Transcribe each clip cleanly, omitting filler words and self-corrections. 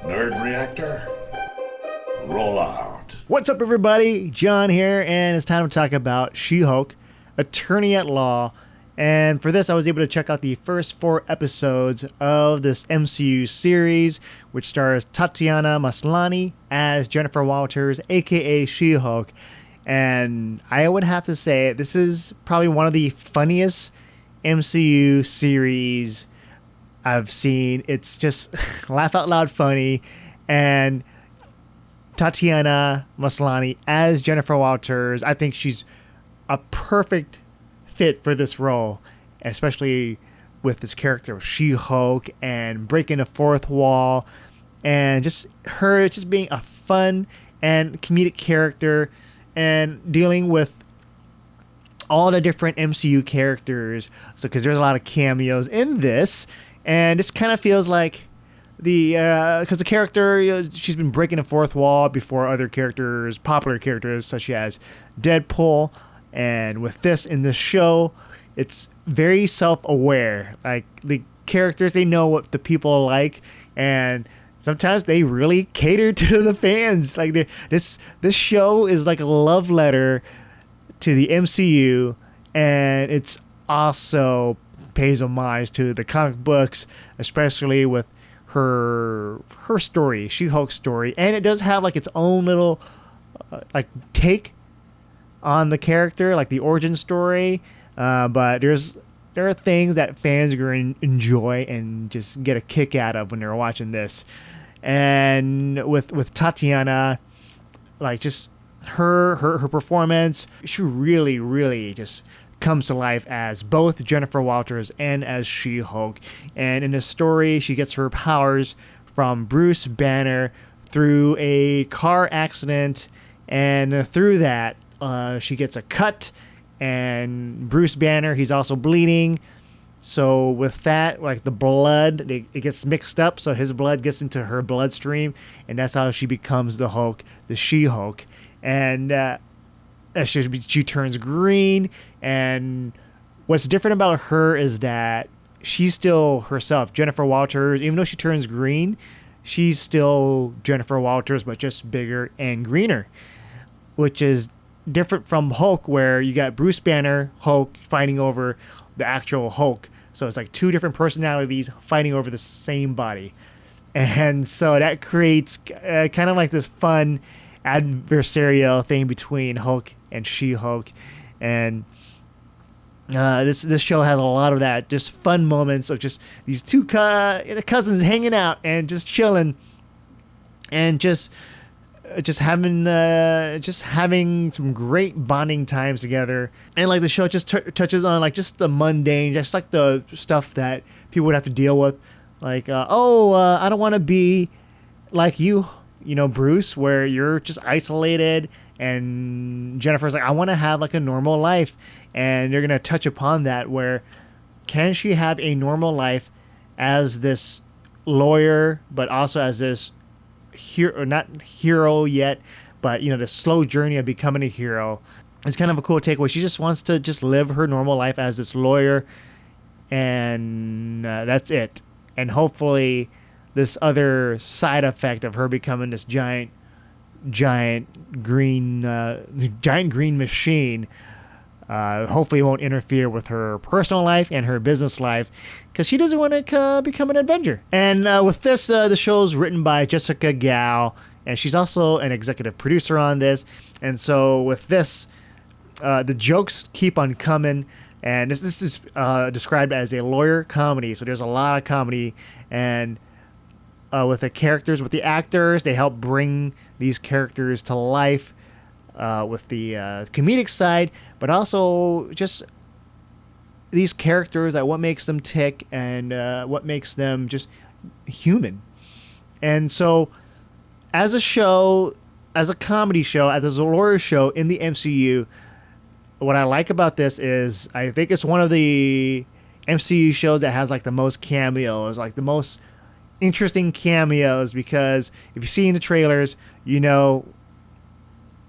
Nerd Reactor, roll out. What's up, everybody? John here, and it's time to talk about She-Hulk, Attorney at Law. And for this, I was able to check out the first 4 episodes of this MCU series, which stars Tatiana Maslany as Jennifer Walters, aka She-Hulk. And I would have to say, this is probably one of the funniest MCU series I've seen. It's just laugh out loud funny. And Tatiana Maslany as Jennifer Walters, I think she's a perfect fit for this role, especially with this character of She-Hulk and breaking the fourth wall, and just her just being a fun and comedic character and dealing with all the different MCU characters. So because there's a lot of cameos in this, and this kind of feels like because the character, she's been breaking the fourth wall before other characters, popular characters such as Deadpool. And with this in this show, it's very self-aware. Like, the characters, they know what the people like, and sometimes they really cater to the fans. Like, this show is like a love letter to the MCU, and it's also pays homage to the comic books, especially with her story, She-Hulk's story, and it does have like its own little take on the character, like the origin story, but there are things that fans are going to enjoy and just get a kick out of when they're watching this. And with Tatiana, like, just her performance, she really just comes to life as both Jennifer Walters and as She-Hulk. And in the story, she gets her powers from Bruce Banner through a car accident, and through that she gets a cut, and Bruce Banner, he's also bleeding. So with that, like, the blood, it gets mixed up, so his blood gets into her bloodstream, and that's how she becomes the Hulk, the She-Hulk. And she turns green, and what's different about her is that she's still herself. Jennifer Walters, even though she turns green, she's still Jennifer Walters, but just bigger and greener, which is different from Hulk, where you got Bruce Banner Hulk fighting over the actual Hulk. So it's like 2 different personalities fighting over the same body. And so that creates kind of like this fun adversarial thing between Hulk and She-Hulk. And this show has a lot of that, just fun moments of just these 2 cousins hanging out and just chilling and just having some great bonding times together. And like, the show just touches on like just the mundane, just like the stuff that people would have to deal with, like I don't want to be like you Bruce, where you're just isolated, and Jennifer's like, I want to have like a normal life. And you're gonna touch upon that, where can she have a normal life as this lawyer, but also as this hero, not hero yet, but the slow journey of becoming a hero. It's kind of a cool takeaway. She just wants to just live her normal life as this lawyer, and that's it. And hopefully this other side effect of her becoming this giant green machine hopefully won't interfere with her personal life and her business life, because she doesn't want to become an Avenger. And with this, the show's written by Jessica Gao, and she's also an executive producer on this. And so with this, the jokes keep on coming, and this is described as a lawyer comedy. So there's a lot of comedy, and with the characters, with the actors, they help bring these characters to life with the comedic side, but also just these characters, what makes them tick, and what makes them just human. And so as a show, as a comedy show, as a lawyer show in the MCU, what I like about this is I think it's one of the MCU shows that has like the most cameos, like the most interesting cameos, because if you see in the trailers,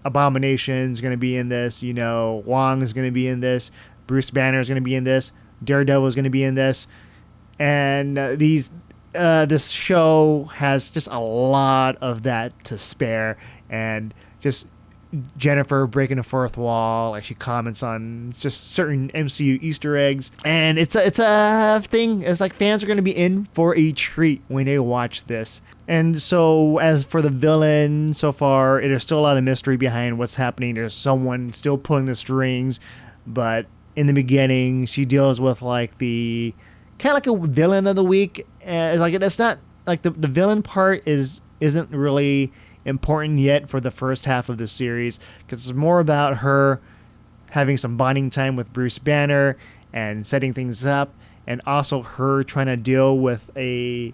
Abomination's going to be in this, Wong is going to be in this, Bruce Banner is going to be in this, Daredevil is going to be in this, and these this show has just a lot of that to spare, and just Jennifer breaking the fourth wall, like she comments on just certain MCU Easter eggs, and it's a thing. It's like fans are going to be in for a treat when they watch this. And so, as for the villain, so far, there's still a lot of mystery behind what's happening. There's someone still pulling the strings, but in the beginning, she deals with like the kind of like a villain of the week. It's like it's not like the villain part isn't really important yet for the first half of the series, because it's more about her having some bonding time with Bruce Banner and setting things up, and also her trying to deal with a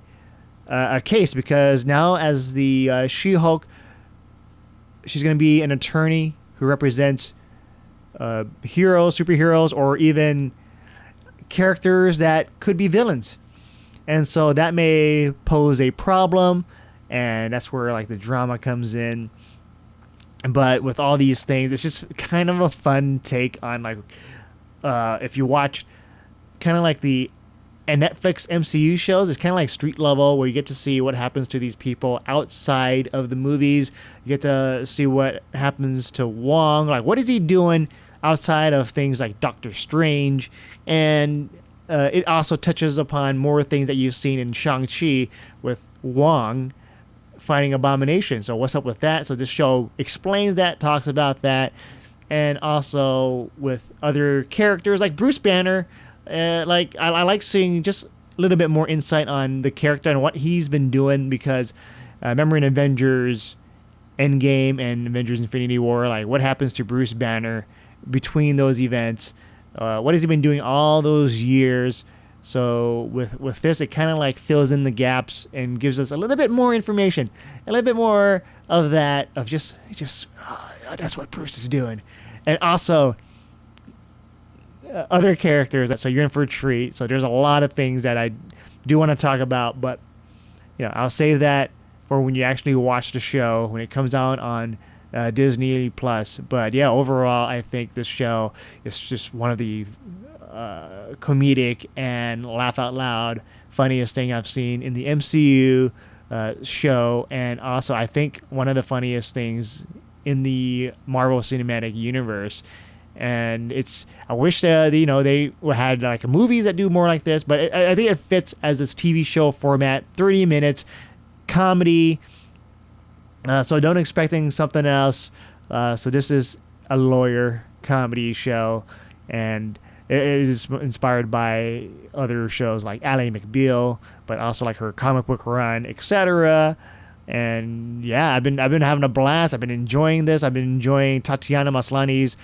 case, because now as the She-Hulk, she's going to be an attorney who represents heroes, superheroes, or even characters that could be villains, and so that may pose a problem. And that's where like the drama comes in. But with all these things, it's just kind of a fun take on like if you watch kind of like the Netflix MCU shows, it's kind of like street level, where you get to see what happens to these people outside of the movies. You get to see what happens to Wong, like what is he doing outside of things like Doctor Strange. And it also touches upon more things that you've seen in Shang-Chi with Wong fighting Abomination. So what's up with that? So this show explains that, talks about that, and also with other characters like Bruce Banner. Like I like seeing just a little bit more insight on the character and what he's been doing, because remember in Avengers Endgame and Avengers Infinity War, like what happens to Bruce Banner between those events? What has he been doing all those years? So with this, it kind of like fills in the gaps and gives us a little bit more information, a little bit more of that, of just that's what Bruce is doing. And also other characters, so you're in for a treat. So there's a lot of things that I do want to talk about, but I'll save that for when you actually watch the show, when it comes out on Disney Plus. But yeah, overall, I think this show is just one of the comedic and laugh out loud funniest thing I've seen in the MCU show, and also I think one of the funniest things in the Marvel Cinematic Universe. And I wish they had like movies that do more like this, but I think it fits as this TV show format, 30 minutes comedy. So don't expecting something else. So this is a lawyer comedy show, and it is inspired by other shows like Ally McBeal, but also like her comic book run, etc. And yeah, I've been having a blast. I've been enjoying this. I've been enjoying Tatiana Maslany's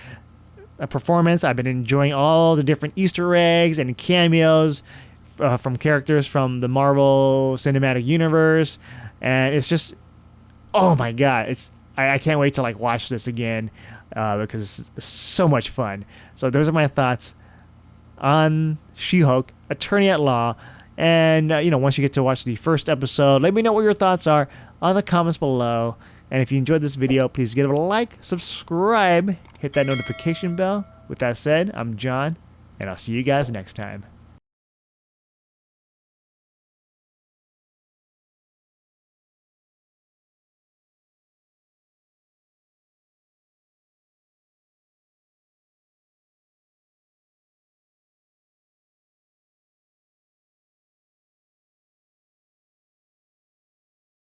performance. I've been enjoying all the different Easter eggs and cameos from characters from the Marvel Cinematic Universe, and it's just, oh my god, I can't wait to like watch this again because it's so much fun. So those are my thoughts on She-Hulk, Attorney at Law. And once you get to watch the first episode, let me know what your thoughts are on the comments below. And if you enjoyed this video, please give it a like, subscribe, hit that notification bell. With that said, I'm John, and I'll see you guys next time.